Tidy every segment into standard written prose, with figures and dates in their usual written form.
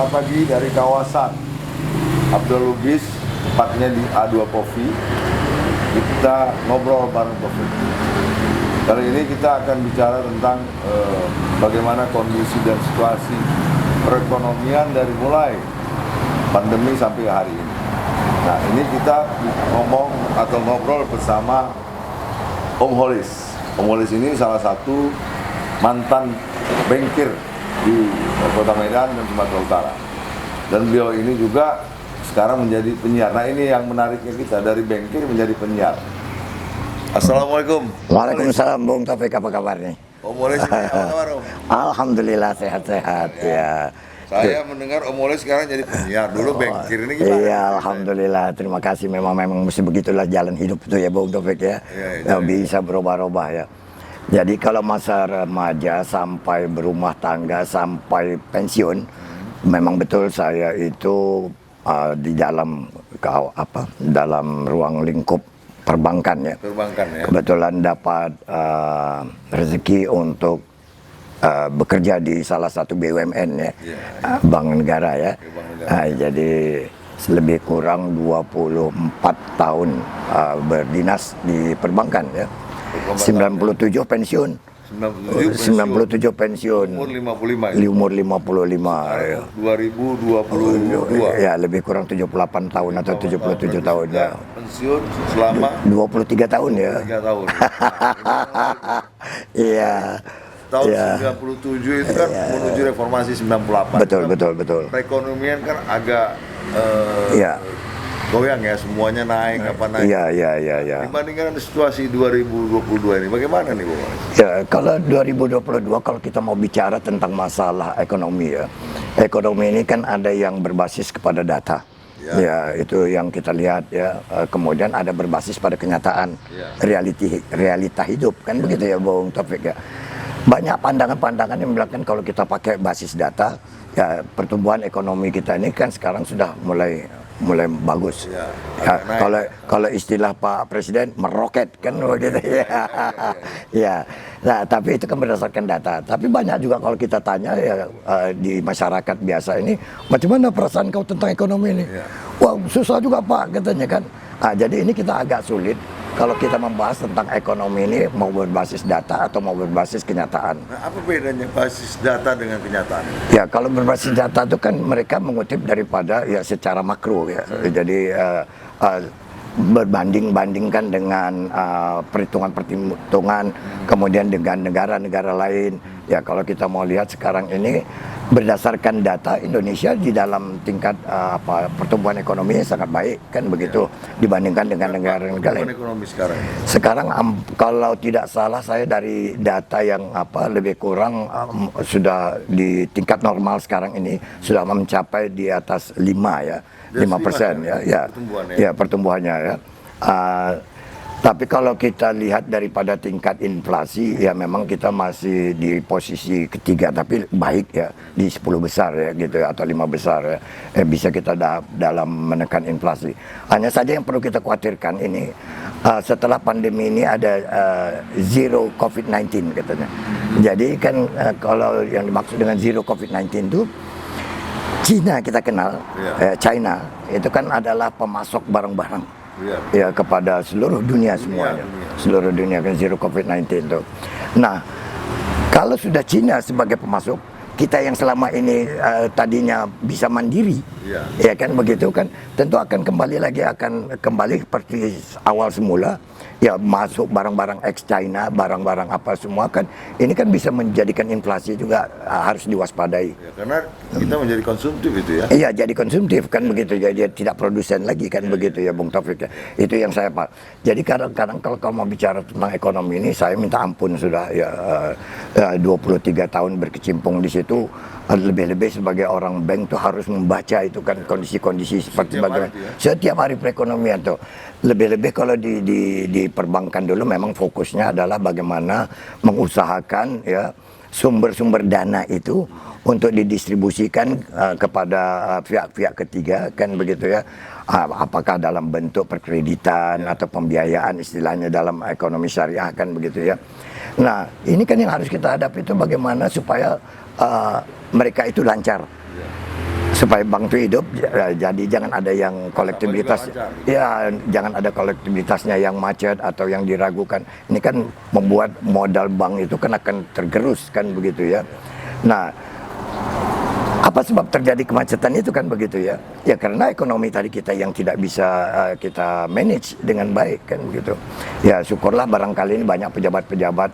Selamat pagi dari kawasan Abdul Lugis, tepatnya di A2 Coffee. Kita ngobrol bareng Taufik. Kali ini kita akan bicara tentang bagaimana kondisi dan situasi perekonomian dari mulai pandemi sampai hari ini. Nah, ini kita ngomong atau ngobrol bersama Om Holis. Om Holis ini salah satu mantan bankir di Kota Medan dan Sumatera Utara. Dan beliau ini juga sekarang menjadi penyiar. Nah, ini yang menariknya kita, dari bankir menjadi penyiar. Assalamualaikum. Waalaikumsalam, Bung Taufik, apa kabar nih? Om Holis, apa kabar Om? Alhamdulillah sehat-sehat ya. Saya mendengar Om Holis sekarang jadi penyiar, dulu bankir, ini gimana? Iya, alhamdulillah, terima kasih. Memang mesti begitulah jalan hidup itu ya, Bung Taufik ya. Bisa berubah-ubah ya. Jadi kalau masa remaja sampai berumah tangga sampai pensiun, memang betul saya itu di dalam dalam ruang lingkup perbankan ya. Perbankan ya. Kebetulan dapat rezeki untuk bekerja di salah satu BUMN ya, Bank Negara ya. Jadi lebih kurang 24 tahun berdinas di perbankan ya. 97 pensiun. 97 pensiun. Umur 55 ya? Umur 55 ya. 2022. Ya, lebih kurang 78 tahun atau 77 tahun ya. Pensiun selama 23 tahun ya. 3 tahun. Iya. Tahun 97 itu kan menuju reformasi 98. Betul. Perekonomian kan agak goyang ya, semuanya naik naik. Iya. Dibandingkan situasi 2022 ini, bagaimana nih, Bung? Ya, kalau 2022 kalau kita mau bicara tentang masalah ekonomi ya, ekonomi ini kan ada yang berbasis kepada data. Ya, itu yang kita lihat ya. Kemudian ada berbasis pada kenyataan, realita hidup kan begitu ya, Bung Taufik ya. Banyak pandangan-pandangan yang bilang kalau kita pakai basis data, ya pertumbuhan ekonomi kita ini kan sekarang sudah mulai bagus. Kalau istilah Pak Presiden meroket kan begitu ya. Ya. Nah, tapi itu kan berdasarkan data. Tapi banyak juga kalau kita tanya ya di masyarakat biasa ini, macam mana perasaan kau tentang ekonomi ini? Wah, susah juga Pak katanya kan. Nah, jadi ini kita agak sulit kalau kita membahas tentang ekonomi ini mau berbasis data atau mau berbasis kenyataan. Nah, apa bedanya basis data dengan kenyataan? Ya, kalau berbasis data itu kan mereka mengutip daripada ya secara makro ya. Jadi berbanding-bandingkan dengan perhitungan-perhitungan, kemudian dengan negara-negara lain. Ya, kalau kita mau lihat sekarang ini berdasarkan data Indonesia di dalam tingkat pertumbuhan ekonomi sangat baik kan begitu dibandingkan dengan negara-negara lain. Ekonomi Sekarang kalau tidak salah saya dari data yang lebih kurang sudah di tingkat normal sekarang ini sudah mencapai di atas 5 ya. 5% ya pertumbuhannya ya. Tapi kalau kita lihat daripada tingkat inflasi ya memang kita masih di posisi ketiga, tapi baik ya di 10 besar ya gitu ya, atau 5 besar ya. Bisa kita dalam menekan inflasi. Hanya saja yang perlu kita khawatirkan ini setelah pandemi ini ada zero COVID-19 katanya. Jadi kan kalau yang dimaksud dengan zero COVID-19 itu Cina kita kenal, China itu kan adalah pemasok barang-barang ya kepada seluruh dunia semuanya, seluruh dunia kan zero COVID-19 itu. Nah, kalau sudah Cina sebagai pemasok, kita yang selama ini tadinya bisa mandiri, ya kan begitu kan, tentu akan kembali seperti awal semula. Ya masuk barang-barang ex China, barang-barang apa semua kan, ini kan bisa menjadikan inflasi juga harus diwaspadai. Ya, karena kita menjadi konsumtif itu ya. Iya, jadi konsumtif kan begitu, jadi tidak produsen lagi kan begitu ya, Bung Taufik ya. Itu yang saya Pak. Jadi kadang-kadang kalau mau bicara tentang ekonomi ini, saya minta ampun sudah ya 23 tahun berkecimpung di situ. Lebih-lebih sebagai orang bank tuh harus membaca itu kan kondisi-kondisi seperti bagaimana setiap hari perekonomian tuh. Lebih-lebih kalau di perbankan dulu memang fokusnya adalah bagaimana mengusahakan ya sumber-sumber dana itu untuk didistribusikan kepada pihak-pihak ketiga kan begitu ya. Apakah dalam bentuk perkreditan atau pembiayaan istilahnya dalam ekonomi syariah kan begitu ya. Nah, ini kan yang harus kita hadapi itu bagaimana supaya mereka itu lancar. supaya bank itu hidup, jadi jangan ada yang kolektibilitas, ya jangan ada kolektibilitasnya yang macet atau yang diragukan. Ini kan membuat modal bank itu kan akan tergerus kan begitu ya. Nah, apa sebab terjadi kemacetan itu kan begitu ya? Ya karena ekonomi tadi kita yang tidak bisa kita manage dengan baik kan begitu. Ya syukurlah barangkali ini banyak pejabat-pejabat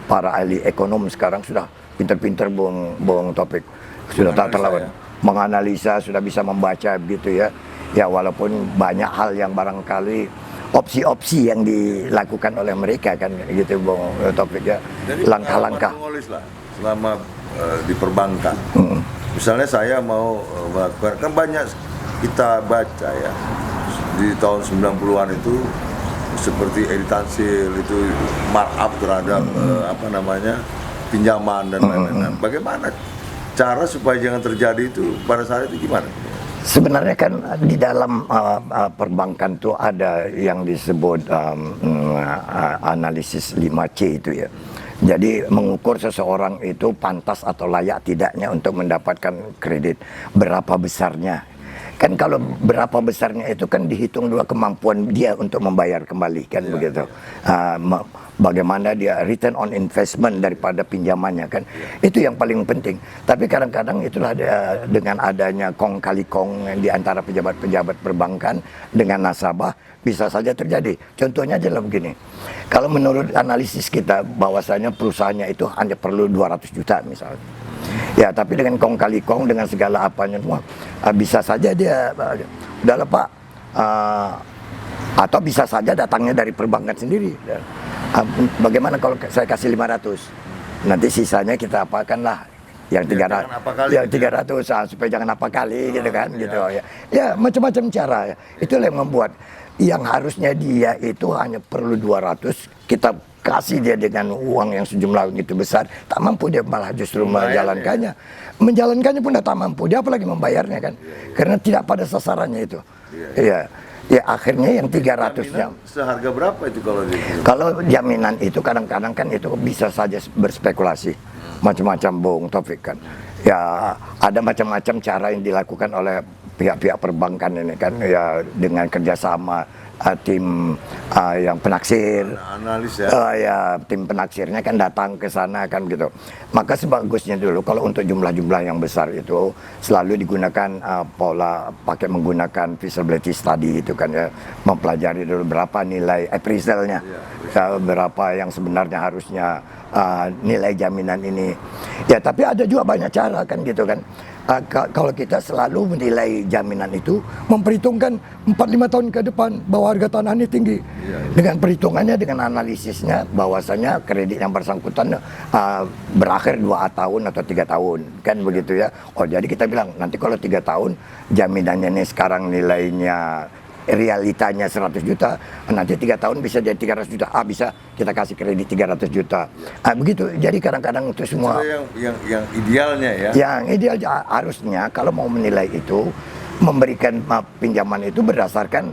para ahli ekonom sekarang sudah pinter-pinter Bung Topik, sudah tak terlawan menganalisa, sudah bisa membaca gitu ya. Ya walaupun banyak hal yang barangkali opsi-opsi yang dilakukan oleh mereka kan gitu Bung Topik ya. Langkah-langkah selama di perbankan. Misalnya saya mau melakukan, kan banyak kita baca ya di tahun 90-an itu seperti editansil itu markup terhadap pinjaman dan lain-lain. Bagaimana cara supaya jangan terjadi itu pada saat itu gimana? Sebenarnya kan di dalam perbankan itu ada yang disebut analisis 5C itu ya. Jadi mengukur seseorang itu pantas atau layak tidaknya untuk mendapatkan kredit, berapa besarnya. Kan kalau berapa besarnya itu kan dihitung dua kemampuan dia untuk membayar kembali kan begitu. Bagaimana dia return on investment daripada pinjamannya kan. Itu yang paling penting. Tapi kadang-kadang itulah dengan adanya kong kali kong di antara pejabat-pejabat perbankan dengan nasabah bisa saja terjadi. Contohnya adalah begini. Kalau menurut analisis kita bahwasanya perusahaannya itu hanya perlu 200 juta misalnya. Ya, tapi dengan kong kali kong dengan segala apanya semua bisa saja dia udahlah Pak, atau bisa saja datangnya dari perbankan sendiri. Bagaimana kalau saya kasih 500? Nanti sisanya kita apakanlah yang 300 supaya jangan apa kali gitu kan gitu ya. Ya macam-macam cara ya. Itulah yang membuat yang harusnya dia itu hanya perlu 200 kita kasih dia dengan uang yang sejumlah itu besar, tak mampu dia malah justru menjalankannya. Menjalankannya pun tak mampu, dia apalagi membayarnya kan. Karena tidak pada sasarannya itu. Iya. Ya akhirnya yang 300-nya. Seharga berapa itu kalau Kalau jaminan itu kadang-kadang kan itu bisa saja berspekulasi. Macam-macam Bung Taufik kan. Ya ada macam-macam cara yang dilakukan oleh pihak-pihak perbankan ini kan ya dengan kerjasama tim yang penaksir, analis ya. Ya tim penaksirnya kan datang ke sana kan gitu. Maka sebagusnya dulu kalau untuk jumlah-jumlah yang besar itu selalu digunakan pola pakai menggunakan feasibility study itu kan ya, mempelajari dulu berapa nilai appraisalnya, berapa yang sebenarnya harusnya nilai jaminan ini. Ya tapi ada juga banyak cara kan gitu kan. Kalau kita selalu menilai jaminan itu memperhitungkan 4-5 tahun ke depan bahwa harga tanah ini tinggi. Dengan perhitungannya, dengan analisisnya bahwasanya kredit yang bersangkutan berakhir 2 tahun atau 3 tahun kan begitu ya. Oh jadi kita bilang nanti kalau 3 tahun jaminannya ini sekarang nilainya realitanya 100 juta, nanti 3 tahun bisa jadi 300 juta. Bisa kita kasih kredit 300 juta. Begitu. Jadi kadang-kadang itu semua yang idealnya ya. Yang ideal harusnya kalau mau menilai itu memberikan pinjaman itu berdasarkan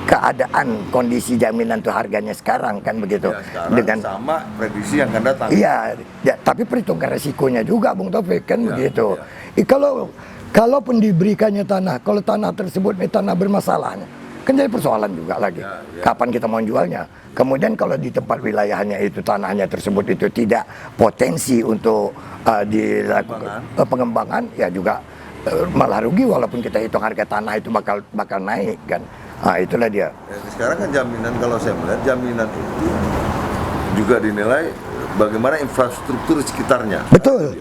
keadaan kondisi jaminan tuh harganya sekarang kan begitu. Dengan sama prediksi yang akan datang. Iya, ya, tapi perhitungkan resikonya juga Bung Taufik kan begitu. Kalaupun diberikannya tanah, kalau tanah tersebut ini tanah bermasalahnya, kan jadi persoalan juga lagi. Kapan kita mau jualnya? Kemudian kalau di tempat wilayahnya itu tanahnya tersebut itu tidak potensi untuk dilakukan pengembangan, ya juga malah rugi walaupun kita hitung harga tanah itu bakal naik kan. Itulah dia. Sekarang kan jaminan, kalau saya melihat jaminan itu juga dinilai bagaimana infrastruktur sekitarnya. Betul.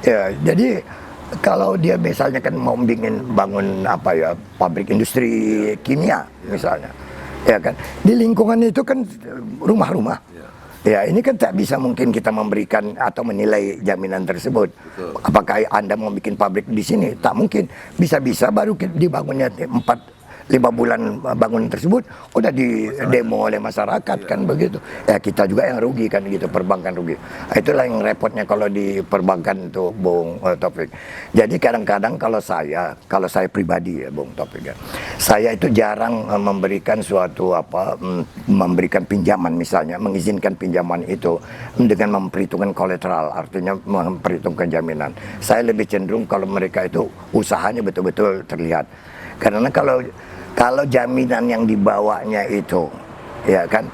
Ya, jadi kalau dia misalnya kan mau bikin bangun pabrik industri kimia misalnya, ya kan di lingkungan itu kan rumah-rumah. Ya ini kan tak bisa mungkin kita memberikan atau menilai jaminan tersebut. Betul. Apakah Anda mau bikin pabrik di sini? Tak mungkin. Bisa-bisa baru dibangunnya 4 5 bulan bangunan tersebut udah di demo oleh masyarakat kan begitu. Ya kita juga yang rugi kan gitu, perbankan rugi. Itulah yang repotnya kalau di perbankan itu Bung Taufik. Jadi kadang-kadang kalau saya pribadi ya Bung Taufik ya, saya itu jarang memberikan suatu memberikan pinjaman misalnya, mengizinkan pinjaman itu dengan memperhitungkan kolateral, artinya memperhitungkan jaminan. Saya lebih cenderung kalau mereka itu usahanya betul-betul terlihat. Karena kalau jaminan yang dibawanya itu ya kan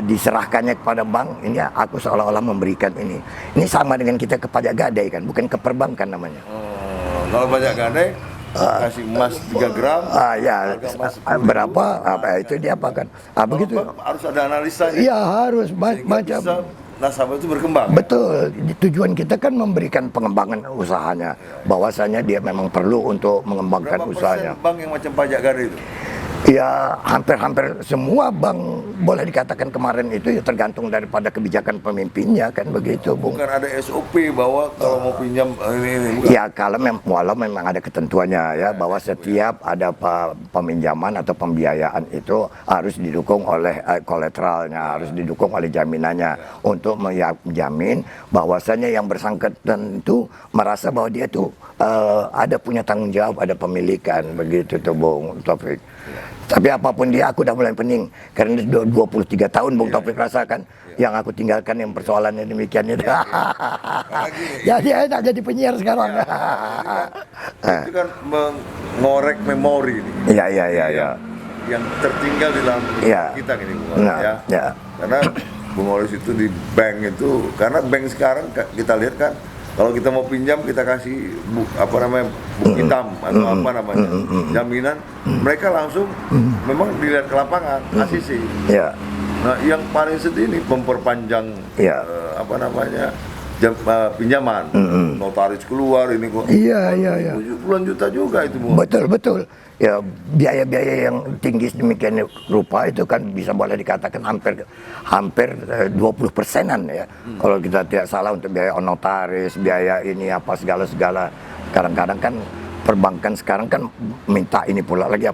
diserahkannya kepada bank, ini aku seolah-olah memberikan ini. Ini sama dengan kita ke pajak gadai kan, bukan ke perbankan namanya. Kalau pajak gadai kasih emas 3 gram, ya berapa itu dia apa kan? Begitu. Harus ada analisanya. Iya harus Sehingga macam. bisa nasabah itu berkembang. Betul, tujuan kita kan memberikan pengembangan usahanya, bahwasanya dia memang perlu untuk mengembangkan Berapa usahanya. persen bank yang macam pajak gadai itu? Ya hampir semua bank boleh dikatakan kemarin itu ya tergantung daripada kebijakan pemimpinnya kan begitu Bung. Bukan ada SOP bahwa kalau mau pinjam ini bukan? Ya walau memang ada ketentuannya ya bahwa setiap ada peminjaman atau pembiayaan itu harus didukung oleh kolateralnya, harus didukung oleh jaminannya untuk menjamin bahwasanya yang bersangkutan itu merasa bahwa dia tuh ada punya tanggung jawab, ada pemilikan begitu tuh Bung Taufik. Tapi apapun dia, aku udah mulai pening karena 23 tahun Bung Taufik rasakan yang aku tinggalkan yang persoalannya demikian itu. Jadi enak jadi penyiar sekarang. Itu kan mengorek memori ini. Iya. Yang tertinggal di dalam kita gini Bung ya. Karena Bung Oris itu di bank itu, karena bank sekarang kita lihat kan kalau kita mau pinjam kita kasih buk hitam atau jaminan, mereka langsung memang dilihat ke lapangan ACC. Iya. Nah, yang paling sedih ini memperpanjang pinjaman, notaris keluar ini kok. Iya. Puluhan juta juga itu Bung. Betul. Ya biaya-biaya yang tinggi demikian rupa itu kan bisa boleh dikatakan hampir 20%-an ya. Kalau kita tidak salah untuk biaya notaris, biaya ini apa segala. Kadang-kadang kan perbankan sekarang kan minta ini pula lagi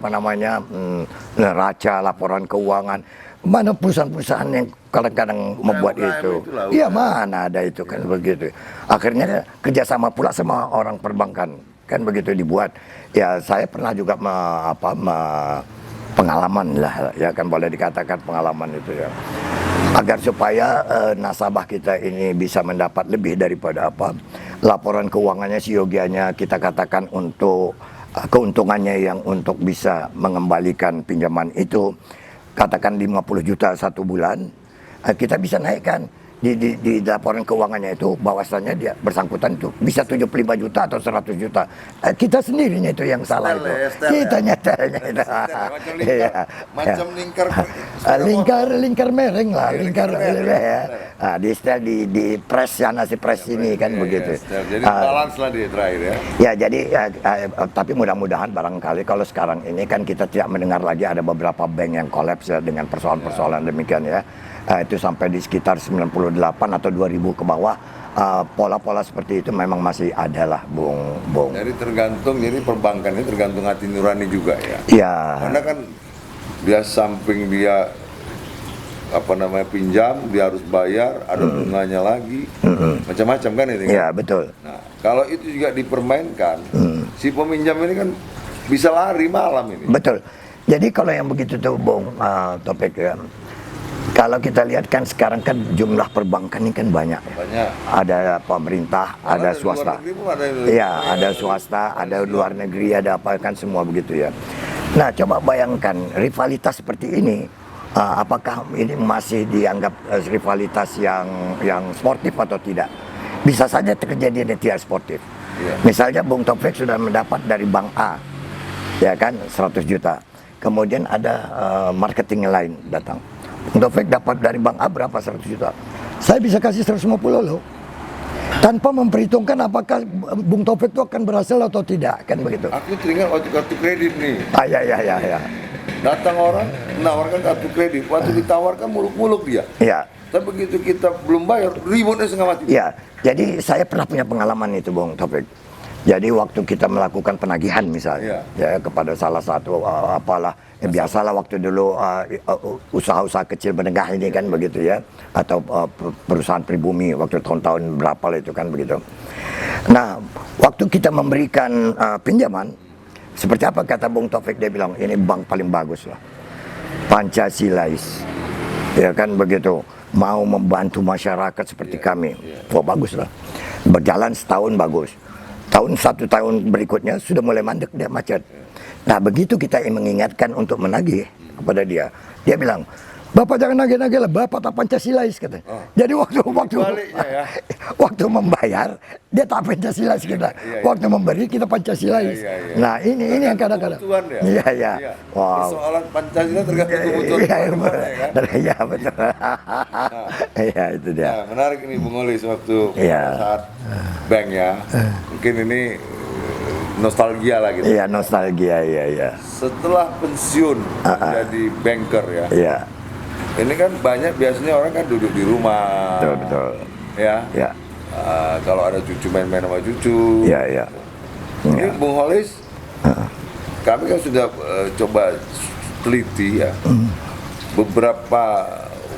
neraca, laporan keuangan. Mana perusahaan-perusahaan yang kadang-kadang membuat itu? Iya mana ada itu kan begitu. Akhirnya kerjasama pula sama orang perbankan kan begitu dibuat. Ya saya pernah juga pengalaman lah ya kan boleh dikatakan pengalaman itu ya. Agar supaya nasabah kita ini bisa mendapat lebih daripada laporan keuangannya siogianya kita katakan untuk keuntungannya yang untuk bisa mengembalikan pinjaman itu katakan 50 juta 1 bulan, kita bisa naikkan di laporan keuangannya itu bahwasannya dia bersangkutan itu bisa 75 juta atau 100 juta. Kita sendirinya itu yang salah itu. Kita nyetelnya itu. Macam lingkar mereng lah, lingkar ya. Di setel di press sana si press ini kan begitu. Jadi balance lah di terakhir ya. Ya jadi tapi mudah-mudahan barangkali kalau sekarang ini kan kita tidak mendengar lagi ada beberapa bank yang kolaps ya, dengan persoalan-persoalan demikian ya. Itu sampai di sekitar 98 atau 2000 ke bawah, pola-pola seperti itu memang masih ada lah Bung. Jadi perbankan ini tergantung hati nurani juga ya. Iya. Karena kan dia samping dia pinjam, dia harus bayar, ada bunganya lagi, macam-macam kan ini. Iya kan? betul. Nah kalau itu juga dipermainkan, si peminjam ini kan bisa lari malam ini. Betul. Jadi kalau yang begitu tuh Bung Topik ya. Kalau kita lihat kan sekarang kan jumlah perbankan ini kan banyak. Ada pemerintah, ada swasta. Iya, ada swasta, ada luar negeri, ada apa kan semua begitu ya. Nah, coba bayangkan rivalitas seperti ini, apakah ini masih dianggap rivalitas yang sportif atau tidak? Bisa saja terjadi yang tidak sportif. Misalnya Bung Taufik sudah mendapat dari Bank A, ya kan 100 juta. Kemudian ada marketing lain datang. Bung Taufik dapat dari Bank A berapa 100 juta. Saya bisa kasih 150 loh. Tanpa memperhitungkan apakah Bung Taufik itu akan berhasil atau tidak, kan begitu. Aku teringat waktu kartu kredit nih. Ya. Datang orang menawarkan kartu kredit, waktu ditawarkan muluk-muluk dia. Iya. Tapi begitu kita belum bayar, ributnya setengah mati. Iya. Jadi saya pernah punya pengalaman itu Bung Taufik. Jadi waktu kita melakukan penagihan misalnya ya kepada salah satu biasalah waktu dulu usaha-usaha kecil menengah ini kan begitu ya, atau perusahaan pribumi waktu tahun-tahun berapa lah itu kan begitu. Nah, waktu kita memberikan pinjaman, seperti apa kata Bung Taufik, dia bilang ini bank paling bagus lah, Pancasilais, ya kan begitu, mau membantu masyarakat seperti kami, wah bagus lah. Berjalan setahun bagus. Satu tahun berikutnya sudah mulai mandek, dia macet. Nah begitu kita mengingatkan untuk menagih kepada dia, dia bilang, Bapak jangan nagih-nagih lah, Bapak tak Pancasilais kata. Jadi waktu waktu membayar dia tak Pancasilais kita, waktu memberi kita Pancasilais. Nah ini yang kadang-kadang. Iya. Wow. Soalan Pancasila tergantung kebutuhan kan? Iya betul. Iya itu dia. Nah, menarik ini Bung Olis waktu saat bank ya. Mungkin ini nostalgia lah gitu. Iya nostalgia iya. Setelah pensiun menjadi banker ya. Iya. Ini kan banyak biasanya orang kan duduk di rumah. Betul. Ya. Kalau ada cucu main-main sama cucu. Iya. Ini Bung Holis, kami kan sudah coba teliti ya. Beberapa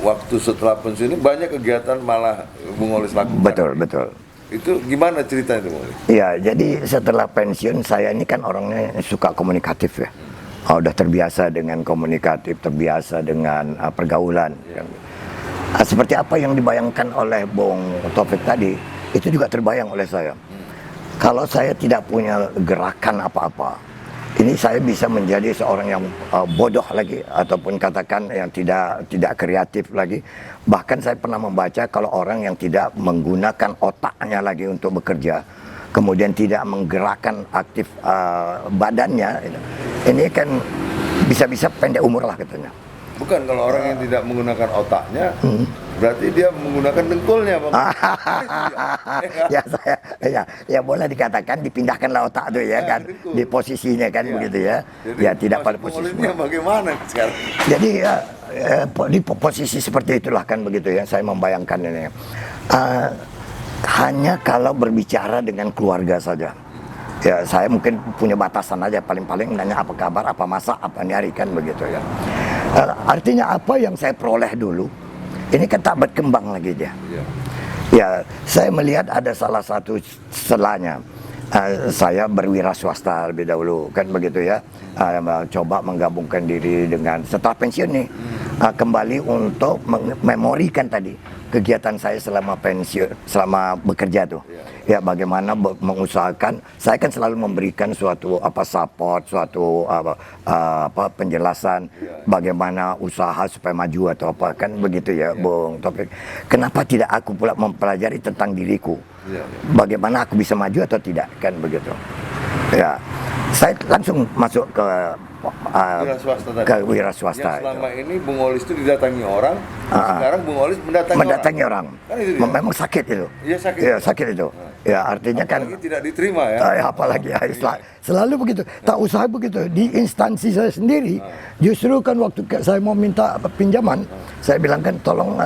waktu setelah pensiun ini banyak kegiatan malah Bung Holis lakukan. Betul. Itu gimana ceritanya itu Bung Holis? Iya, jadi setelah pensiun saya ini kan orangnya suka komunikatif ya. Udah terbiasa dengan komunikatif, terbiasa dengan pergaulan. Seperti apa yang dibayangkan oleh Bung Taufik tadi, itu juga terbayang oleh saya. Kalau saya tidak punya gerakan apa-apa, ini saya bisa menjadi seorang yang bodoh lagi, ataupun katakan yang tidak kreatif lagi. Bahkan saya pernah membaca kalau orang yang tidak menggunakan otaknya lagi untuk bekerja, kemudian tidak menggerakkan aktif badannya, ini kan bisa-bisa pendek umur lah katanya. Bukan, kalau orang yang tidak menggunakan otaknya, berarti dia menggunakan dengkulnya, Bang. Ya boleh dikatakan dipindahkanlah otak itu ya kan, di posisinya kan begitu ya. Jadi, ya tidak pada posisinya. Bagaimana sekarang? Jadi di posisi seperti itulah kan begitu ya, saya membayangkan ini. Hanya kalau berbicara dengan keluarga saja. Ya saya mungkin punya batasan aja, paling-paling nanya apa kabar, apa masak, apa nyari kan begitu ya. Artinya apa yang saya peroleh dulu, ini kan tak berkembang lagi dia. Ya saya melihat ada salah satu selanya. Saya berwira swasta lebih dahulu kan begitu ya. Coba menggabungkan diri dengan setelah pensiun nih, kembali untuk mememorikan tadi kegiatan saya selama pensiun, selama bekerja tuh. Ya bagaimana mengusahakan, saya kan selalu memberikan suatu support, suatu penjelasan bagaimana usaha supaya maju atau apa kan begitu ya, Bung Taufik. Kenapa tidak aku pula mempelajari tentang diriku? Bagaimana aku bisa maju atau tidak kan begitu. Ya. Saya langsung masuk ke wira swasta. Yang selama ini Bung Olis itu didatangi orang, sekarang Bung Olis mendatangi orang. Kan itu Memang sakit itu. Iya sakit. Ya, sakit itu. Ya artinya apalagi kan tidak diterima ya. Apalagi selalu begitu. Tak usah begitu. Di instansi saya sendiri, justru kan waktu saya mau minta pinjaman, saya bilang kan tolong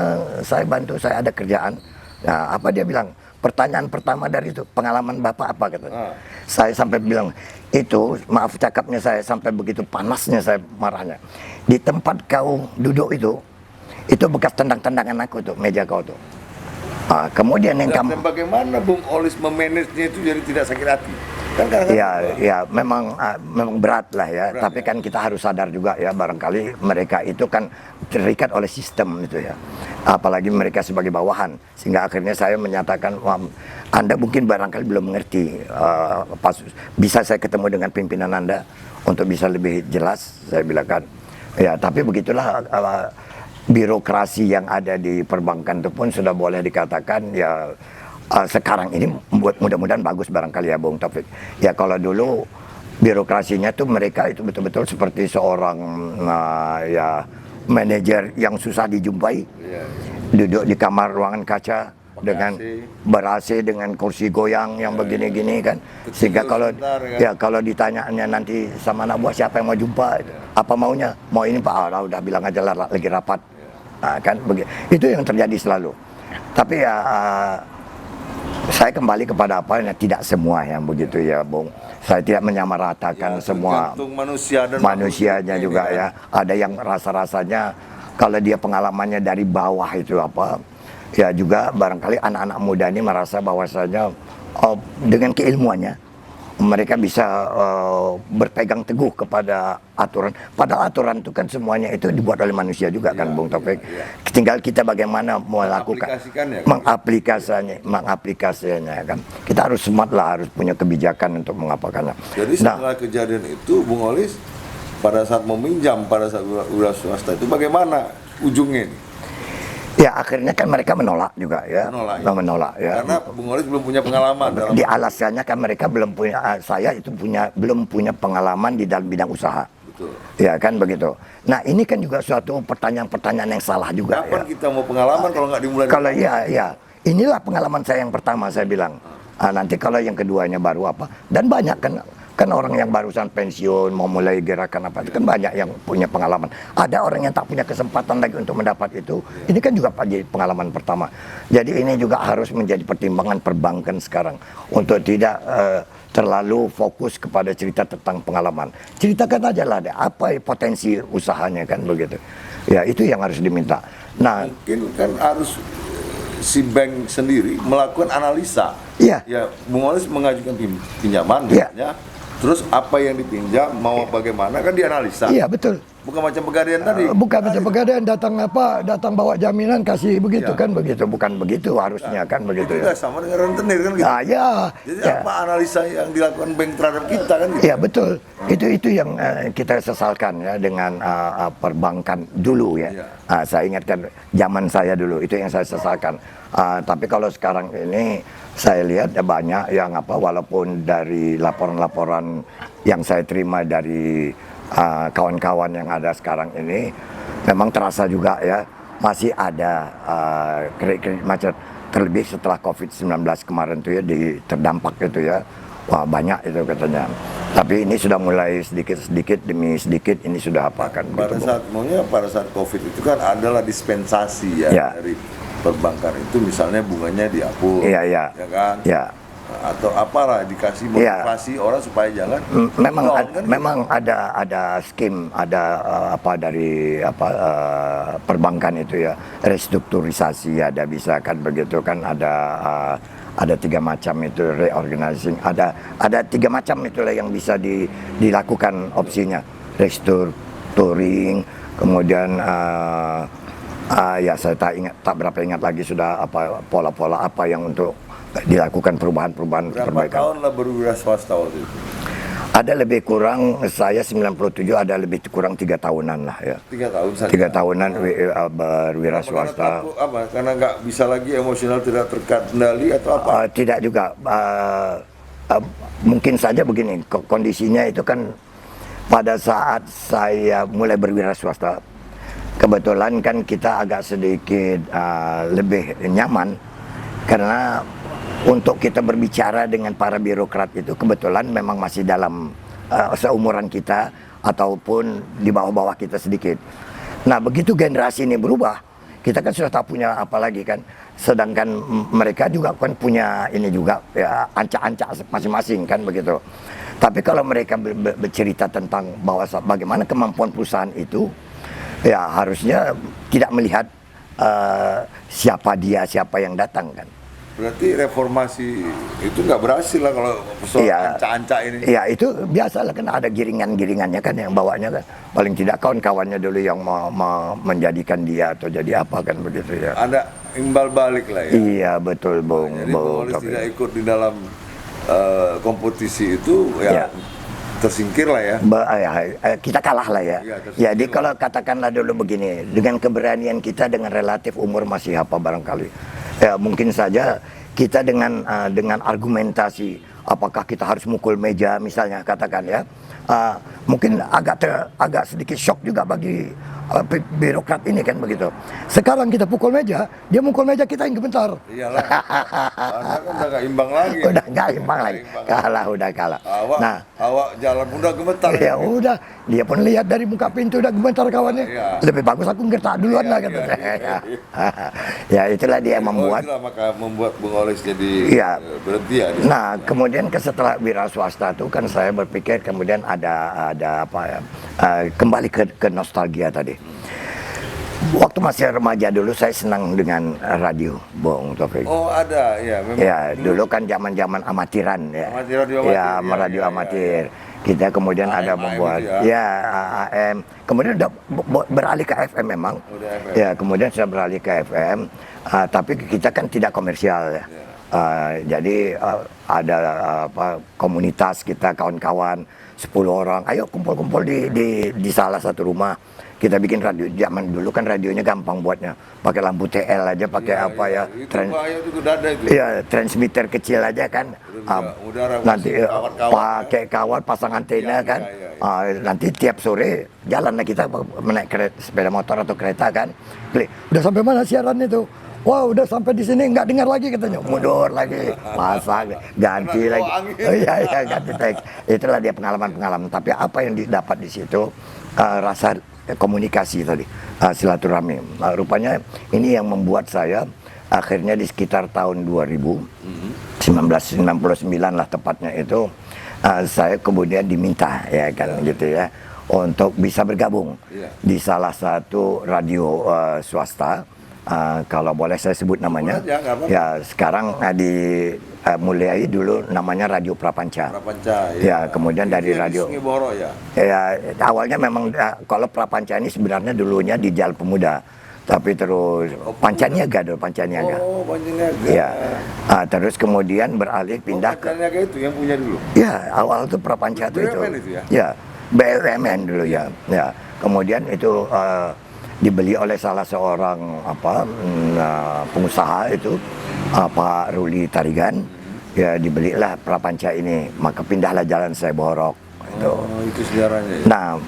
saya bantu, saya ada kerjaan. Nah, apa dia bilang? Pertanyaan pertama dari itu, pengalaman Bapak apa katanya. Saya sampai bilang, itu maaf cakapnya saya sampai begitu panasnya saya marahnya. Di tempat kau duduk itu bekas tendang-tendangan aku tuh, meja kau tuh. Kemudian yang dan bagaimana Bung Olis memanagenya itu jadi tidak sakit hati? Kan ya memang berat lah ya. Berat, tapi kan kita harus sadar juga ya, barangkali mereka itu kan terikat oleh sistem itu ya. Apalagi mereka sebagai bawahan, sehingga akhirnya saya menyatakan, Anda mungkin barangkali belum mengerti. Bisa saya ketemu dengan pimpinan Anda untuk bisa lebih jelas, saya bilang kan. Ya tapi begitulah. Birokrasi yang ada di perbankan itu pun sudah boleh dikatakan ya sekarang ini mudah-mudahan bagus barangkali ya Bung Taufik. Ya kalau dulu birokrasinya tuh mereka itu betul-betul seperti seorang manajer yang susah dijumpai. Duduk di kamar ruangan kaca dengan ber-AC dengan kursi goyang yang begini-gini kan. Sehingga kalau ditanyaannya nanti sama anak buah siapa yang mau jumpa, apa maunya? Mau ini Pak, udah bilang aja lah lagi rapat. Kan begitu. Itu yang terjadi selalu. Tapi saya kembali kepada apa ya, tidak semua yang begitu ya, Bung. Saya tidak menyamaratakan Ya, semua tergantung manusia dan manusianya makhluk juga ini, ya. Ada yang rasa-rasanya kalau dia pengalamannya dari bawah itu apa, ya juga barangkali anak-anak muda ini merasa bahwasanya dengan keilmuannya mereka bisa berpegang teguh kepada aturan. Padahal aturan itu kan semuanya itu dibuat oleh manusia juga kan, Bung Taufik. Tinggal kita bagaimana melakukan, mengaplikasikannya kan. Kita harus smart lah, harus punya kebijakan untuk mengapakannya. Jadi setelah kejadian itu, Bung Olis pada saat meminjam pada saat wira swasta itu bagaimana ujungnya ini? Ya akhirnya kan mereka menolak juga ya, menolak ya. Karena Bung Olis belum punya pengalaman dalam di alasannya kan mereka belum punya, saya itu belum punya pengalaman di dalam bidang usaha. Betul. Ya kan begitu. Nah ini kan juga suatu pertanyaan-pertanyaan yang salah juga. Kapan Ya. kita mau pengalaman kalau nggak dimulai? Kalau ya, inilah pengalaman saya yang pertama saya bilang. Nanti kalau yang keduanya baru apa? Dan banyak kan orang yang barusan pensiun mau mulai gerakan apa itu kan banyak yang punya pengalaman. Ada orang yang tak punya kesempatan lagi untuk mendapat itu. Ini kan juga jadi pengalaman pertama. Jadi ini juga harus menjadi pertimbangan perbankan sekarang untuk tidak terlalu fokus kepada cerita tentang pengalaman. Ceritakan aja lah deh apa potensi usahanya kan begitu. Ya itu yang harus diminta. Nah mungkin kan harus si bank sendiri melakukan analisa. Iya. Ya, Bung Olis mengajukan pinjaman misalnya. Terus apa yang dipinjam mau bagaimana kan dianalisa. Iya betul. Bukan macam pegadaian tadi. Bukan macam pegadaian datang bawa jaminan kasih begitu kan begitu, bukan begitu harusnya kan begitu Itu ya. sama dengan rentenir kan gitu. Ya. Jadi Ya. apa analisa yang dilakukan bank terhadap kita kan gitu. Iya betul. Itu yang kita sesalkan ya dengan perbankan dulu ya. Saya ingatkan zaman saya dulu itu yang saya sesalkan. Tapi kalau sekarang ini saya lihat ya banyak yang walaupun dari laporan-laporan yang saya terima dari kawan-kawan yang ada sekarang ini memang terasa juga ya masih ada kredit macet, terlebih setelah COVID-19 kemarin tuh ya terdampak itu ya. Wah banyak itu katanya. Tapi ini sudah mulai sedikit demi sedikit ini sudah kan. Pada saat COVID itu kan adalah dispensasi ya. Dari perbankan itu misalnya bunganya dihapus, ya kan? Ya. Atau apalah dikasih motivasi orang supaya jalan. Memang ada skim, ada dari perbankan itu ya, restrukturisasi ada bisa kan begitu kan ada 3 macam itu reorganizing, ada 3 macam itulah yang bisa dilakukan opsinya, restructuring, kemudian ya saya tak berapa ingat lagi sudah pola-pola apa yang untuk dilakukan perubahan-perubahan perbaikan. Berapa tahun lah berwira swasta waktu itu? Ada lebih kurang, saya 97 ada lebih kurang 3 tahunan lah ya. 3 tahun saja. 3 tahunan berwira swasta. Karena nggak bisa lagi emosional tidak terkendali atau apa? Tidak juga. Mungkin saja begini, kondisinya itu kan pada saat saya mulai berwira swasta, kebetulan kan kita agak sedikit lebih nyaman karena untuk kita berbicara dengan para birokrat itu kebetulan memang masih dalam seumuran kita ataupun di bawah-bawah kita sedikit. Nah begitu generasi ini berubah, kita kan sudah tak punya apa lagi kan. Sedangkan mereka juga kan punya ini juga ya, ancak-ancak masing-masing kan begitu. Tapi kalau mereka bercerita tentang bagaimana kemampuan perusahaan itu, ya harusnya tidak melihat siapa yang datang kan. Berarti reformasi itu nggak berhasil lah kalau soal ancak-ancak ini. Iya itu biasalah kan ada giringan-giringannya kan yang bawanya kan. Paling tidak kawan-kawannya dulu yang mau menjadikan dia atau jadi apa kan begitu ya. Ada imbal balik lah ya. Iya betul Bung. Jadi Bung Olis tidak ikut di dalam kompetisi itu ya. Tersingkir lah ya. Kita kalah lah ya. Jadi kalau katakanlah dulu begini, dengan keberanian kita dengan relatif umur masih apa barangkali. Ya mungkin saja kita dengan argumentasi apakah kita harus mukul meja misalnya katakan ya, mungkin agak sedikit shock juga bagi birokrat ini kan begitu. Sekarang kita pukul meja, dia mukul meja kita yang gemetar. Iyalah. Karena kan udah nggak imbang lagi. Udah nggak imbang lagi. Udah kalah. Awak jalan udah gemetar. Ya udah, dia pun lihat dari muka pintu udah gemetar kawannya. Iya. Lebih bagus aku gertak duluan lah katanya. Ya itulah dia yang membuat. Itulah maka membuat Bung Oles jadi Iya. berhenti ya. Nah, kemudian setelah wira swasta itu kan saya berpikir kemudian ada apa ya, kembali ke nostalgia tadi. Waktu masih remaja dulu saya senang dengan radio, Bung Taufik. Oh ada, ya memang. Ya, dulu kan zaman-zaman amatiran ya. Radio Ya, amatir, radio ya, amatir. Kita kemudian ada membuat ya AM. Kemudian udah beralih ke FM memang. Udah FM. Ya, kemudian sudah beralih ke FM. Tapi kita kan tidak komersial ya. Jadi ada komunitas kita kawan-kawan 10 orang, ayo kumpul-kumpul di salah satu rumah. Kita bikin radio. Zaman dulu kan radionya gampang buatnya, pakai lampu TL aja, pakai transmitter kecil aja kan. Nanti pakai kawat pasang antena kan. Nanti tiap sore jalanlah kita menaik sepeda motor atau kereta kan. Udah sampai mana siaran itu? Wah, udah sampai di sini nggak dengar lagi katanya. Mundur lagi, pasang, ganti lagi. Iya, ganti teks. Itulah dia pengalaman-pengalaman. Tapi apa yang didapat di situ, rasa komunikasi tadi, silaturahmi. Rupanya ini yang membuat saya akhirnya di sekitar tahun 1999 lah tepatnya itu, saya kemudian diminta ya kan gitu ya untuk bisa bergabung di salah satu radio swasta. Kalau boleh saya sebut namanya, ya sekarang mulai dulu namanya Radio Prapanca. Ya, kemudian dari radio. Ya, awalnya memang kalau Prapanca ini sebenarnya dulunya di Jalan Pemuda, tapi terus Pancaniaga dulu, Pancaniaga. Oh, Pancaniaga. Ya, terus kemudian beralih pindah ke. Pancaniaga itu yang punya dulu. Ya, awal itu Prapanca itu. Ya, BUMN dulu ya. Ya, kemudian itu dibeli oleh salah seorang pengusaha itu, Pak Ruli Tarigan. Ya, dibelilah Prapanca ini, maka pindahlah Jalan Saya Borok. Itu sejarahnya ya? Nah,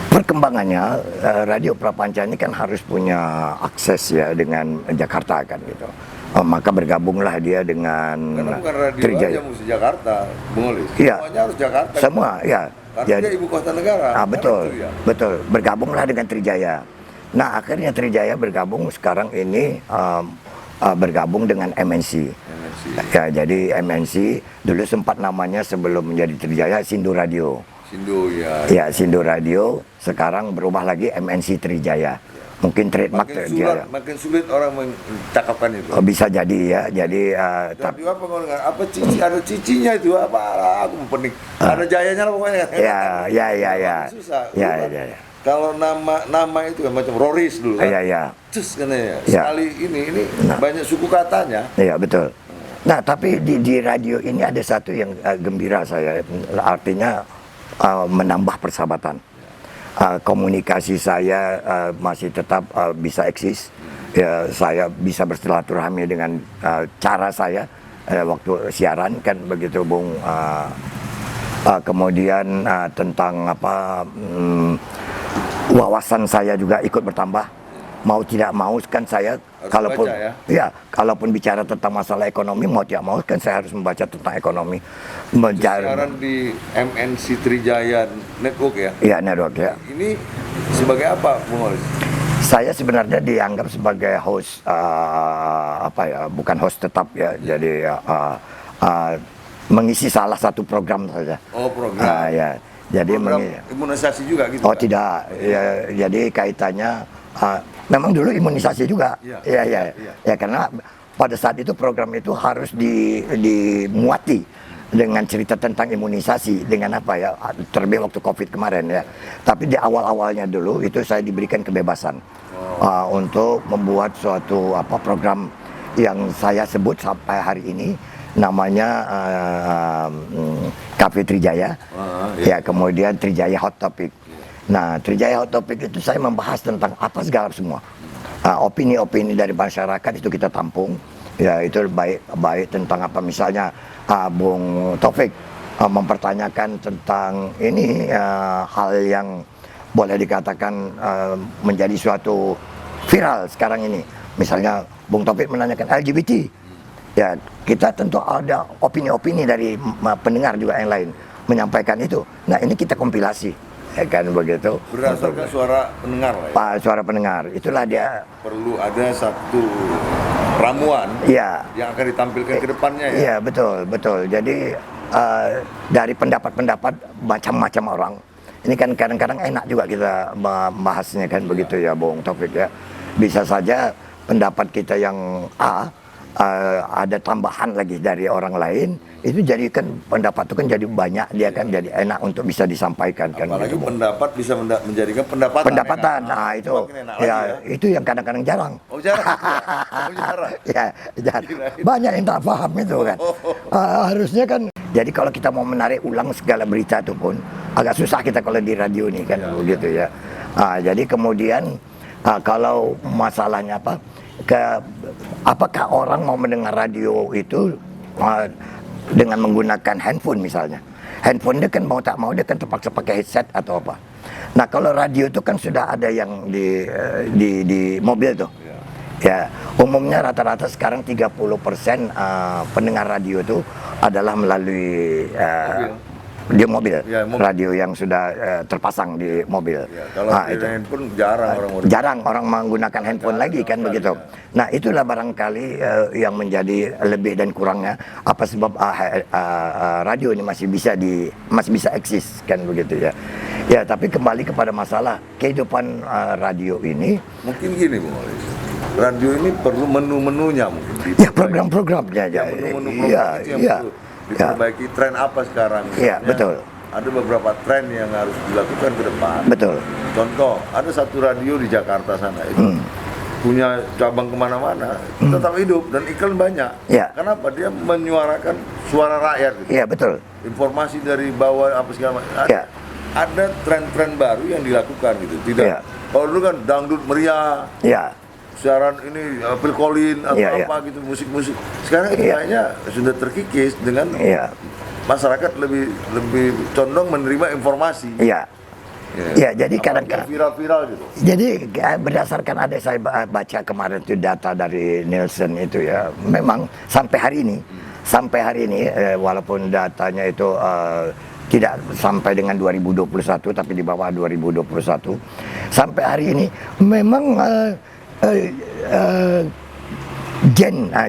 perkembangannya Radio Prapanca ini kan harus punya akses ya dengan Jakarta kan gitu. Maka bergabunglah dia dengan karena bukan radio Trijaya. aja mesti Jakarta, Bung Oles. Iya. Semuanya harus Jakarta. Semua, ya. Karena dia ibu kota negara. Betul, itu, ya? betul. Bergabunglah dengan Trijaya. Nah, akhirnya Trijaya bergabung sekarang ini bergabung dengan MNC. Ya, jadi MNC dulu sempat namanya sebelum menjadi Trijaya Sindo Radio. Sindo ya. Ya, Sindo Radio, sekarang berubah lagi MNC Trijaya. Mungkin trademark Trijaya. Makin sulit orang mencakapkan itu. Bisa jadi ya. Jadi tapi apa cici, ada cicinya itu apa? Aku pening. Ada jayanya lah pokoknya. Ya. Susah. Ya. Kalau nama itu kan macam Roris dulu kan. Iya. Cus kan ya. Sekali ini banyak suku katanya. Iya, betul. Nah, tapi di radio ini ada satu yang gembira saya, artinya menambah persahabatan. Komunikasi saya masih tetap bisa eksis. Ya, saya bisa bersilaturahmi dengan cara saya waktu siaran kan begitu, Bung. Kemudian tentang wawasan saya juga ikut bertambah. Mau tidak mau kan saya kalaupun kalaupun bicara tentang masalah ekonomi, mau tidak mau kan saya harus membaca tentang ekonomi. Siaran di MNC Trijaya Network ya? Iya, network ya. Ini sebagai apa, Bung Oles? Saya sebenarnya dianggap sebagai host bukan host tetap ya. Jadi mengisi salah satu program saja. Oh, program. Ya. Jadi imunisasi juga gitu. Oh, tidak. Ya, jadi kaitannya memang dulu imunisasi juga. Ya, karena pada saat itu program itu harus dimuati dengan cerita tentang imunisasi, dengan terlebih waktu Covid kemarin ya. Tapi di awal-awalnya dulu itu saya diberikan kebebasan untuk membuat suatu program yang saya sebut sampai hari ini namanya Cafe Trijaya. Ya, kemudian Trijaya Hot Topic. Nah, Trijaya Hot Topic itu saya membahas tentang apa segala semua. Opini-opini dari masyarakat itu kita tampung. Ya, itu baik tentang misalnya Bung Taufik mempertanyakan tentang ini hal yang boleh dikatakan menjadi suatu viral sekarang ini. Misalnya Bung Taufik menanyakan LGBT. Ya, kita tentu ada opini-opini dari pendengar juga yang lain menyampaikan itu. Nah, ini kita kompilasi, ya kan begitu. Berdasarkan suara pendengar lah ya. Suara pendengar. Itulah dia. Perlu ada satu ramuan Ya. yang akan ditampilkan ke depannya ya. Iya, betul. Jadi dari pendapat-pendapat macam-macam orang. Ini kan kadang-kadang enak juga kita membahasnya kan begitu ya, Bung Taufik ya. Bisa saja pendapat kita yang A ada tambahan lagi dari orang lain, itu jadi kan pendapat itu kan jadi banyak, dia kan jadi enak untuk bisa disampaikan kan. Apalagi gitu, pendapat bisa menjadikan pendapatan. pendapatan. Nah, itu ya, itu yang kadang-kadang jarang. Oh jarang. Oh jarang. Ya, jarang. Banyak yang tak paham itu kan. Harusnya kan. Jadi kalau kita mau menarik ulang segala berita itu pun agak susah kita kalau di radio ini kan begitu ya. Jadi kemudian kalau masalahnya apakah orang mau mendengar radio itu dengan menggunakan handphone misalnya. Handphone dia kan mau tak mau dia kan terpaksa pakai headset atau apa. Nah, kalau radio itu kan sudah ada yang di mobil tuh. Ya, umumnya rata-rata sekarang 30% pendengar radio itu adalah melalui di mobil, ya, radio yang sudah terpasang di mobil. Ya, kalau itu handphone jarang orang menggunakan handphone lagi kan begitu. Nah, itulah barangkali yang menjadi lebih dan kurangnya apa sebab radio ini masih bisa eksis kan begitu ya. Ya, tapi kembali kepada masalah kehidupan radio ini. Mungkin gini Bung Olis, radio ini perlu menu-menunya mungkin. Ya, program-programnya aja. Menu-menu itu yang perlu diperbaiki. Tren apa sekarang? Iya, betul. Ada beberapa tren yang harus dilakukan ke depan. Betul. Contoh, ada satu radio di Jakarta sana itu punya cabang kemana-mana, tetap hidup dan iklan banyak. Ya. Kenapa? Dia menyuarakan suara rakyat. Gitu. Iya, betul. Informasi dari bawah apa segala macam. Ada tren-tren baru yang dilakukan gitu. Tidak. Ya. Kalau dulu kan dangdut meriah. Ya. Siaran ini Phil Collins atau apa gitu, musik-musik. Sekarang itu kayaknya sudah terkikis dengan masyarakat lebih condong menerima informasi. Iya. Ya, jadi kadang-kadang viral-viral gitu. Jadi berdasarkan ada saya baca kemarin itu data dari Nielsen itu ya, memang sampai hari ini walaupun datanya itu tidak sampai dengan 2021 tapi di bawah 2021, sampai hari ini memang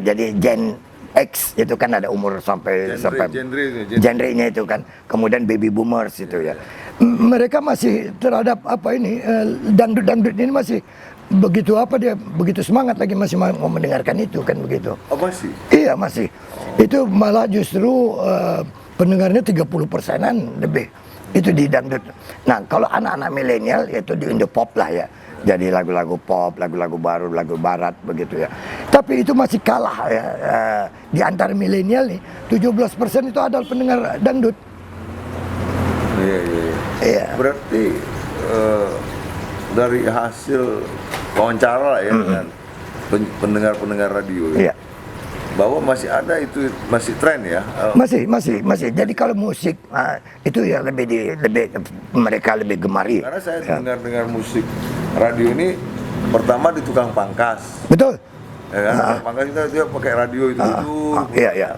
jadi Gen X itu kan ada umur sampai genre-nya itu kan, kemudian baby boomers itu ya, mereka masih terhadap apa ini dangdut ini masih begitu dia begitu semangat lagi, masih mau mendengarkan itu kan begitu. Oh masih? Iya masih. Itu malah justru pendengarnya 30%-an lebih itu di dangdut. Nah, kalau anak-anak milenial itu di Indopop lah ya. Jadi lagu-lagu pop, lagu-lagu baru, lagu barat begitu ya. Tapi itu masih kalah ya. Di antara milenial nih, 17% itu adalah pendengar dangdut. Iya. Berarti dari hasil wawancara lah ya dengan pendengar-pendengar radio ya. Bahwa masih ada itu, masih tren ya. Masih. Jadi kalau musik itu ya mereka lebih gemari. Karena saya dengar musik radio ini pertama di tukang pangkas. Betul. Ya kan? Tukang pangkas dia pakai radio itu. Iya.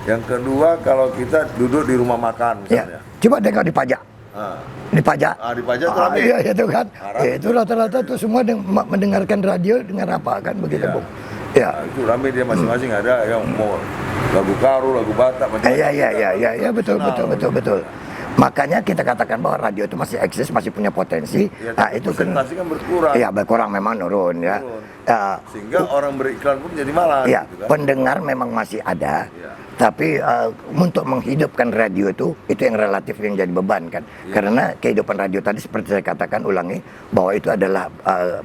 Yang kedua kalau kita duduk di rumah makan misalnya. Coba dengar di pajak. Di pajak. Di pajak tuh iya itu kan. Itu rata-rata tuh semua mendengarkan radio dengan apa kan begitu, Bung. Ya. Itu rame dia masing-masing, ada yang mau lagu Karo, lagu Batak, macam-macam. Iya, betul. Makanya kita katakan bahwa radio itu masih eksis, masih punya potensi. Ya, nah, itu kan berkurang. Iya, berkurang memang nurun ya. Sehingga orang beriklan pun jadi malas. Ya, gitu kan? pendengar memang masih ada. Tapi untuk menghidupkan radio itu yang relatif yang jadi beban kan. Karena kehidupan radio tadi seperti saya katakan ulangi bahwa itu adalah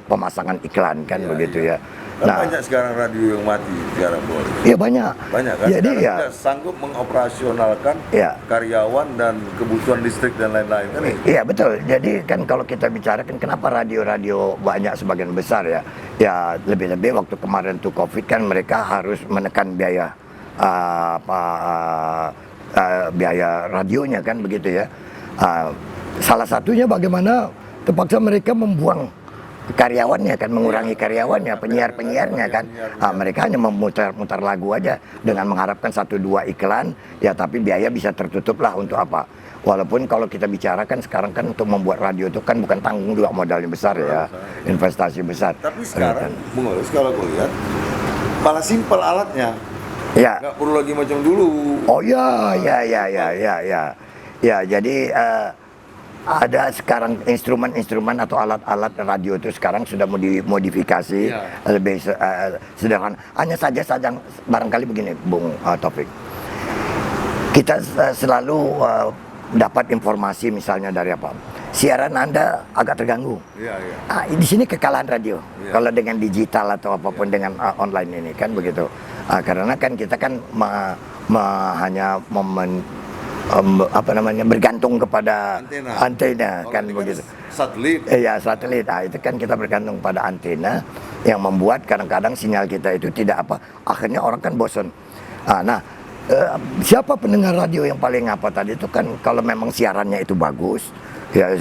pemasangan iklan kan begitu ya. Nah, banyak sekarang radio yang mati sekarang, Bos. Iya banyak. Banyak kan. Jadi tidak sanggup mengoperasionalkan karyawan dan kebutuhan listrik dan lain-lain kan. Iya betul. Jadi kan kalau kita bicara kan kenapa radio-radio banyak sebagian besar ya. Ya lebih-lebih waktu kemarin tuh Covid kan mereka harus menekan biaya biaya radionya kan begitu ya. Salah satunya bagaimana terpaksa mereka membuang karyawannya kan, mengurangi karyawannya, penyiar-penyiarnya kan. Mereka hanya memutar lagu aja dengan mengharapkan 1-2 iklan ya, tapi biaya bisa tertutup lah untuk apa. Walaupun kalau kita bicara kan sekarang kan untuk membuat radio itu kan bukan tanggung juga, modalnya besar ya, investasi besar. Tapi sekarang Bung Oles kalau aku lihat malah simpel alatnya, ya. nggak perlu lagi macam dulu. Oh ya. Ya, jadi ada sekarang instrumen-instrumen atau alat-alat radio itu sekarang sudah mau dimodifikasi lebih sederhana. Hanya saja barangkali begini, Bung Taufik. Kita selalu dapat informasi misalnya dari apa? Siaran Anda agak terganggu. Di sini kekalahan radio. Kalau dengan digital atau apapun dengan online ini kan begitu. Karena kan kita kan hanya bergantung kepada antena kan begitu. Satelit. Satelit. Itu kan kita bergantung pada antena yang membuat kadang-kadang sinyal kita itu tidak akhirnya orang kan bosan. Siapa pendengar radio yang paling tadi itu kan kalau memang siarannya itu bagus ya,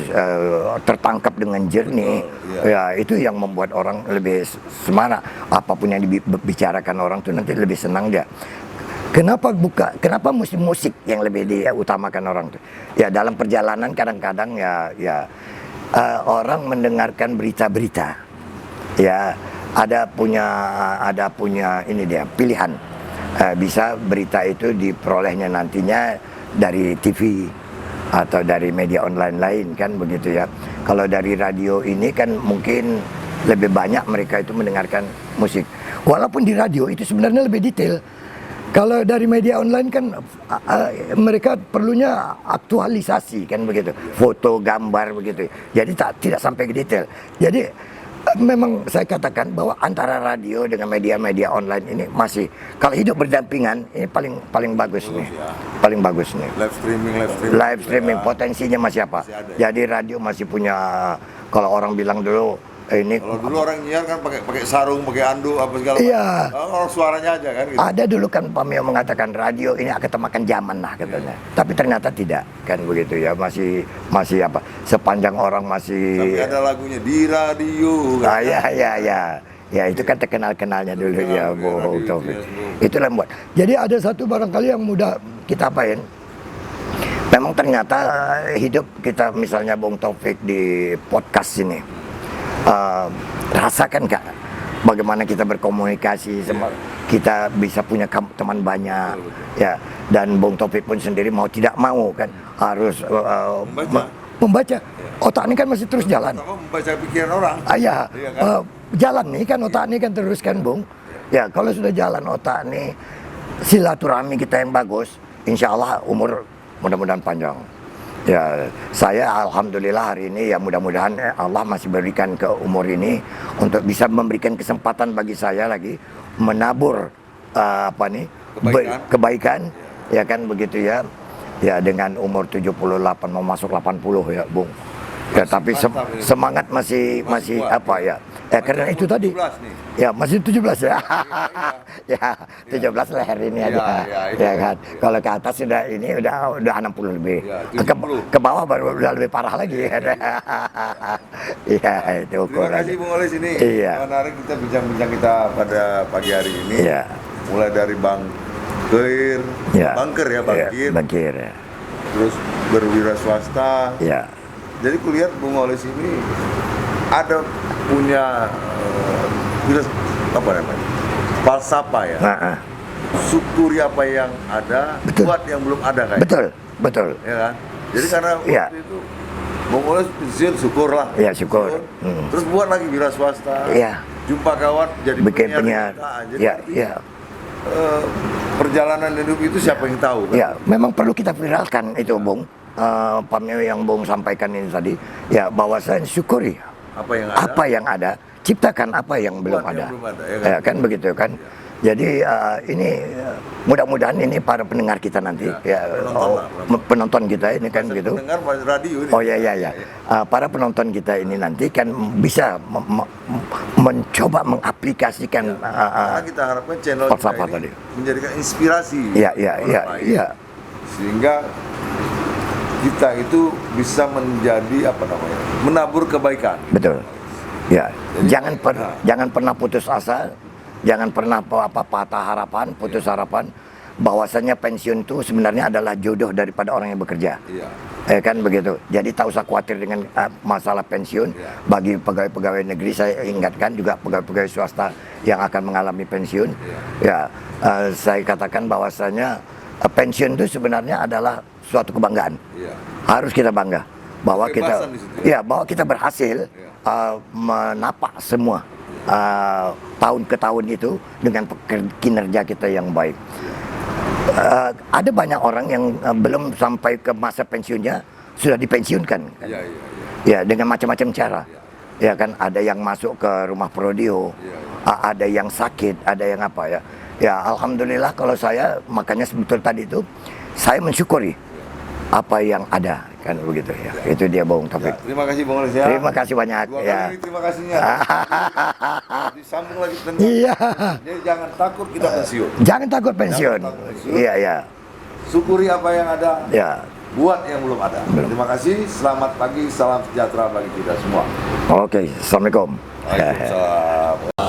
tertangkap dengan jernih, ya itu yang membuat orang lebih semangat. Apapun yang dibicarakan orang tuh nanti lebih senang dia. Kenapa musik yang lebih diutamakan orang tuh? Ya dalam perjalanan kadang-kadang orang mendengarkan berita-berita. Ya ada punya ini dia pilihan. Bisa berita itu diperolehnya nantinya dari TV atau dari media online lain kan begitu ya. Kalau dari radio ini kan mungkin lebih banyak mereka itu mendengarkan musik. Walaupun di radio itu sebenarnya lebih detail. Kalau dari media online kan mereka perlunya aktualisasi kan begitu, foto, gambar begitu. Jadi tidak sampai ke detail. Jadi memang saya katakan bahwa antara radio dengan media-media online ini masih kalau hidup berdampingan ini paling bagus nih. Paling bagus nih. Live streaming potensinya masih apa? Jadi radio masih punya, kalau orang bilang dulu ini kalau dulu orang nyiar kan pakai sarung, pakai anduk apa segala macam. Iya. Orang suaranya aja kan gitu. Ada dulu kan Pak Mio mengatakan radio ini akan termakan zaman lah katanya. Tapi ternyata tidak kan begitu ya, masih sepanjang orang masih Sampai ada lagunya di radio kan. Ya itu kan terkenal-kenalnya dulu ya Bu Taufik. Itulah yang buat. Jadi ada satu barangkali yang mudah kita apain. Memang ternyata hidup kita misalnya Bung Taufik di podcast ini. Rasakan Kak bagaimana kita berkomunikasi sama kita bisa punya teman banyak ya, dan Bung Taufik pun sendiri mau tidak mau kan harus membaca. Otak ini kan masih terus jalan. Membaca pikiran orang. Jalan nih kan otak ini kan terus kan Bung. Ya kalau sudah jalan otak ini, silaturahmi kita yang bagus, insya Allah umur mudah-mudahan panjang. Ya, saya alhamdulillah hari ini ya mudah-mudahan Allah masih berikan ke umur ini untuk bisa memberikan kesempatan bagi saya lagi menabur kebaikan ya kan begitu ya. Ya dengan umur 78 mau masuk 80 ya, Bung. Ya tapi semangat masih apa ya. Karena itu tadi. Ya masih 17 ya. Ya 17 leher ini aja. Ya kan. Kalau ke atas sudah ini udah 60 lebih. Ke bawah baru udah lebih parah lagi. Iya itu ukuran. Terima kasih Bung Oles ini. Menarik kita bincang-bincang kita pada pagi hari ini. Iya. Mulai dari bangkir ya. Terus berwira swasta. Iya. Jadi kulihat Bung Oles ini ada punya falsafah ya. Syukuri apa yang ada, buat yang belum ada kayak. Betul. Ya kan? Jadi karena waktu itu Bung Oles syukur lah. Iya, syukur. Terus buat lagi wira swasta. Iya. Jumpa kawan jadi penyiar. Iya. Perjalanan hidup itu siapa yang tahu kan? Ya, memang perlu kita viralkan itu, Bung. Pak Mio yang Bung sampaikan ini tadi, ya bahwa saya syukuri apa yang ada, ciptakan apa yang belum ada. Ya kan begitu kan. Jadi ini mudah-mudahan ini para pendengar kita nanti penonton kita ini kan begitu. Pendengar radio ini. Oh ya. Para penonton kita ini nanti kan bisa mencoba mengaplikasikan karena kita harapkan channel kita ini menjadikan inspirasi. Iya. sehingga kita itu bisa menjadi menabur kebaikan. Betul. Ya, Jadi, jangan pernah putus asa, jangan pernah patah harapan, putus harapan bahwasanya pensiun itu sebenarnya adalah jodoh daripada orang yang bekerja. Iya. Kan begitu. Jadi tak usah khawatir dengan masalah pensiun. Iya. Bagi pegawai-pegawai negeri saya ingatkan juga pegawai-pegawai swasta yang akan mengalami pensiun. Iya. Ya, saya katakan bahwasanya pensiun itu sebenarnya adalah suatu kebanggaan. Iya. Harus kita bangga bahwa Kebebasan kita, di situ, ya bahwa kita berhasil menapak semua tahun ke tahun itu dengan kinerja kita yang baik. Ada banyak orang yang belum sampai ke masa pensiunnya sudah dipensiunkan, kan? Iya, iya, Ya, dengan macam-macam cara. Ya kan, ada yang masuk ke rumah prodio, ada yang sakit, ada yang apa ya. Ya, alhamdulillah kalau saya makanya sebetulnya tadi itu saya mensyukuri apa yang ada, kan begitu ya. Itu dia Bung Taufik. Ya, terima kasih Bung Aris ya. Terima kasih banyak Dua ya. kali terima kasihnya. Disambung lagi tentang. Iya. Jadi jangan takut kita pensiun. Jangan takut pensiun. Jangan takut pensiun. Iya, ya. Syukuri apa yang ada. Ya. Buat yang belum ada. Terima kasih. Selamat pagi. Salam sejahtera bagi kita semua. Oke, Assalamualaikum. Waalaikumsalam.